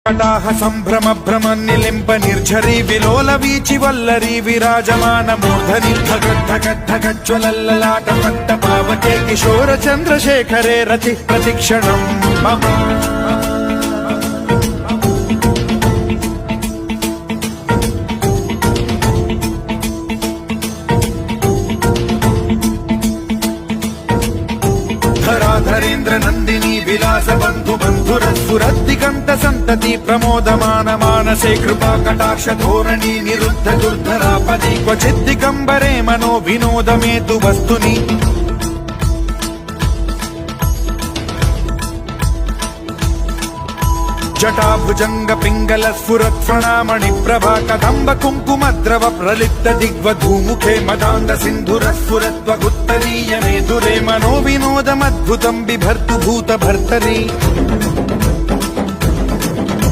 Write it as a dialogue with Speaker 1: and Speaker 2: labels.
Speaker 1: కటాహ సంభ్రమ భ్రమ నిలింప నిర్ఝరీ విలోల వీచి వల్లరీ విరాజమాన మూర్ధని ధగద్ధగద్ధగజ్వలల్లలాట పట్ట పావకే కిశోర చంద్రశేఖరే రతి ప్రతిక్షణం మమ ధరాధరేంద్ర నందిని విలాస బంధు బంధురస్ఫురద్దిగంత సంతతి ప్రమోదమాన మానసే కృపా కటాక్ష ధోరణి నిరుద్ధ దుర్ధరాపది క్వచిద్దిగంబరే మనో వినోదమేతు వస్తుని జటాభుజంగ పింగళ స్ఫురత్ఫణామణి ప్రభా కదంబ కుంకుమద్రవ ప్రలిప్త దిగ్వధూముఖే మదాంద సింధుర స్ఫురత్వగుత్తరీయ మేధురే మనో వినోదమద్భుతం బిభర్తు భూత భర్తరీ